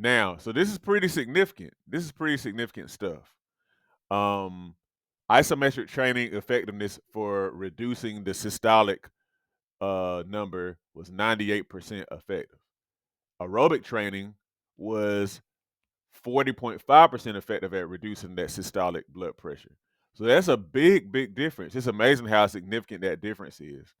Now, so this is pretty significant. This is pretty significant stuff. Um, Isometric training effectiveness for reducing the systolic number was 98% effective. Aerobic training was 40.5% effective at reducing that systolic blood pressure. So that's a big, big difference. It's amazing how significant that difference is.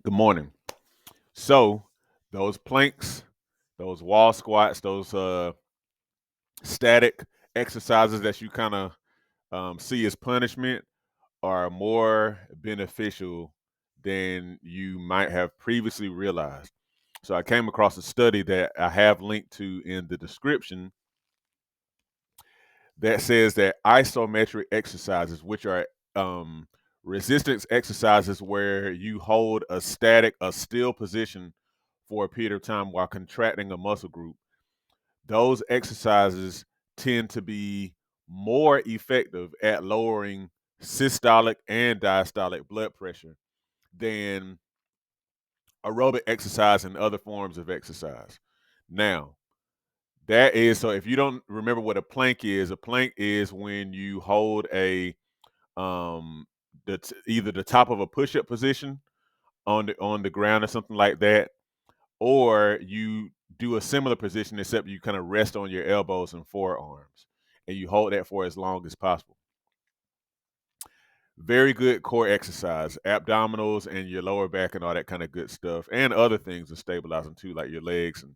Good morning. So those planks, those wall squats, those static exercises that you kind of see as punishment are more beneficial than you might have previously realized. So I came across a study that I have linked to in the description that says that isometric exercises, which are um, resistance exercises where you hold a still position for a period of time while contracting a muscle group, those exercises tend to be more effective at lowering systolic and diastolic blood pressure than aerobic exercise and other forms of exercise. Now, that is so if you don't remember what a plank is when you hold a um either the top of a push-up position on the ground or something like that, or you do a similar position except you kind of rest on your elbows and forearms and you hold that for as long as possible. Very good core exercise, abdominals and your lower back and all that kind of good stuff, and other things are stabilizing too, like your legs and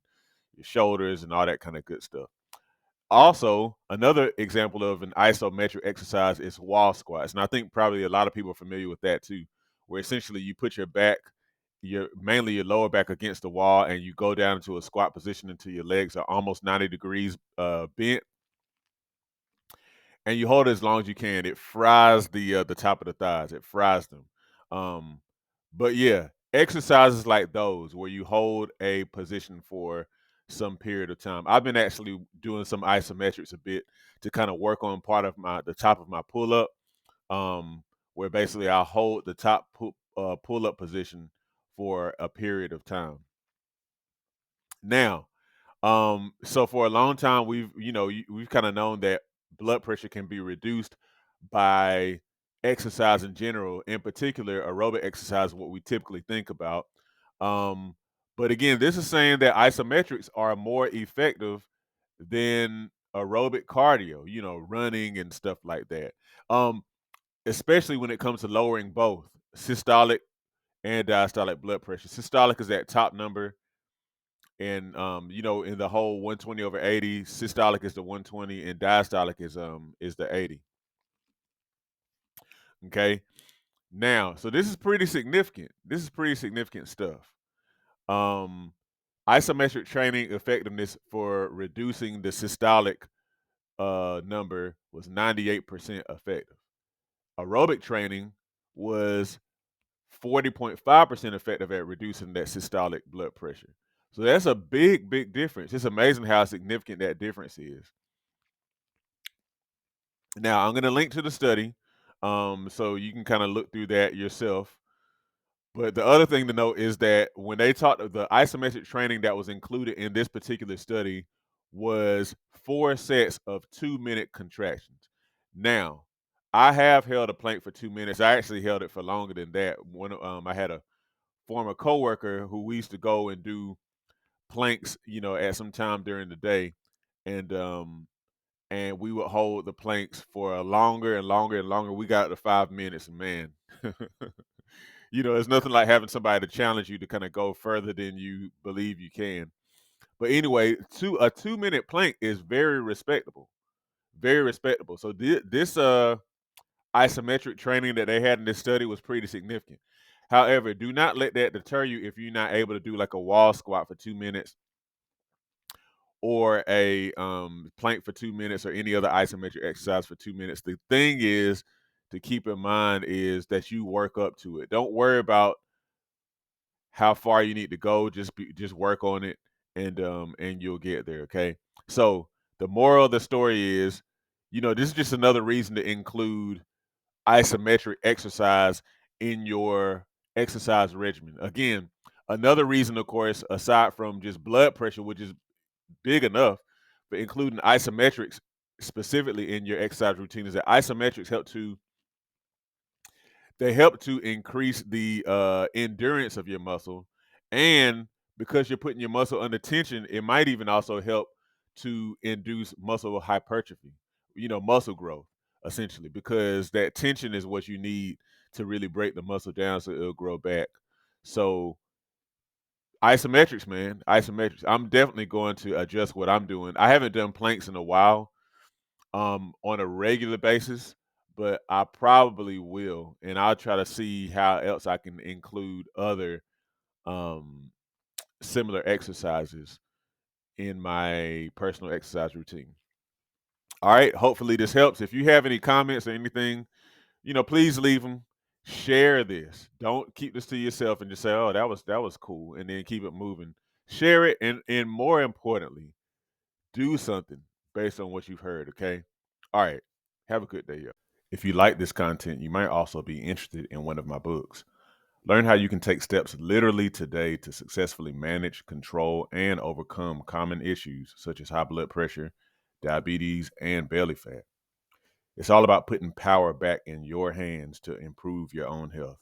your shoulders and all that kind of good stuff. Also, another example of an isometric exercise is wall squats. And I think probably a lot of people are familiar with that too, where essentially you put your back, mainly your lower back against the wall, and you go down into a squat position until your legs are almost 90 degrees bent, and you hold it as long as you can. It fries the top of the thighs. It fries them. Um, but yeah, exercises like those where you hold a position for some period of time. I've been actually doing some isometrics a bit to kind of work on part of the top of my pull up, where basically I hold the top pull up position for a period of time. Now, so for a long time, we've kind of known that blood pressure can be reduced by exercise in general, in particular aerobic exercise, what we typically think about. Um, but again, this is saying that isometrics are more effective than aerobic cardio, running and stuff like that. Um, Especially when it comes to lowering both systolic and diastolic blood pressure. Systolic is that top number, and in the whole 120/80, systolic is the 120 and diastolic is the 80. Okay. Now, so this is pretty significant. This is pretty significant stuff. Um Isometric training effectiveness for reducing the systolic number was 98% effective. Aerobic training was 40.5% effective at reducing that systolic blood pressure. So that's a big, big difference. It's amazing how significant that difference is. Now, I'm going to link to the study so you can kind of look through that yourself. But the other thing to note is that when they talked of the isometric training that was included in this particular study was 4 sets of 2-minute contractions. Now, I have held a plank for 2 minutes. I actually held it for longer than that. I had a former coworker who we used to go and do planks, at some time during the day, and and we would hold the planks for a longer and longer and longer. We got to 5 minutes, and man, it's nothing like having somebody to challenge you to kind of go further than you believe you can. But anyway, a 2 minute plank is very respectable, very respectable. So this isometric training that they had in this study was pretty significant. However, do not let that deter you if you're not able to do like a wall squat for 2 minutes or a plank for 2 minutes or any other isometric exercise for 2 minutes. The thing is to keep in mind is that you work up to it. Don't worry about how far you need to go. Just work on it, and you'll get there. Okay. So the moral of the story is, this is just another reason to include isometric exercise in your exercise regimen. Again, another reason, of course, aside from just blood pressure, which is big enough, but including isometrics specifically in your exercise routine, is that isometrics help to increase the endurance of your muscle, and because you're putting your muscle under tension, it might even also help to induce muscle hypertrophy, muscle growth, essentially, because that tension is what you need to really break the muscle down so it'll grow back. So isometrics, man, isometrics. I'm definitely going to adjust what I'm doing. I haven't done planks in a while, on a regular basis, but I probably will, and I'll try to see how else I can include other um, similar exercises in my personal exercise routine. All right, hopefully this helps. If you have any comments or anything, please leave them. Share this. Don't keep this to yourself and just say, "Oh, that was cool," and then keep it moving. Share it, and more importantly, do something based on what you've heard. Okay. All right. Have a good day, y'all. If you like this content, you might also be interested in one of my books. Learn how you can take steps literally today to successfully manage, control, and overcome common issues such as high blood pressure, diabetes, and belly fat. It's all about putting power back in your hands to improve your own health.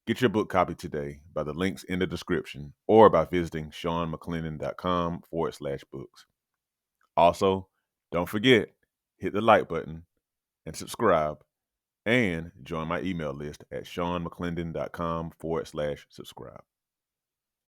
Get your book copy today by the links in the description or by visiting SeanMcClendon.com/books. Also, don't forget, hit the like button and subscribe, and join my email list at SeanMcClendon.com/subscribe.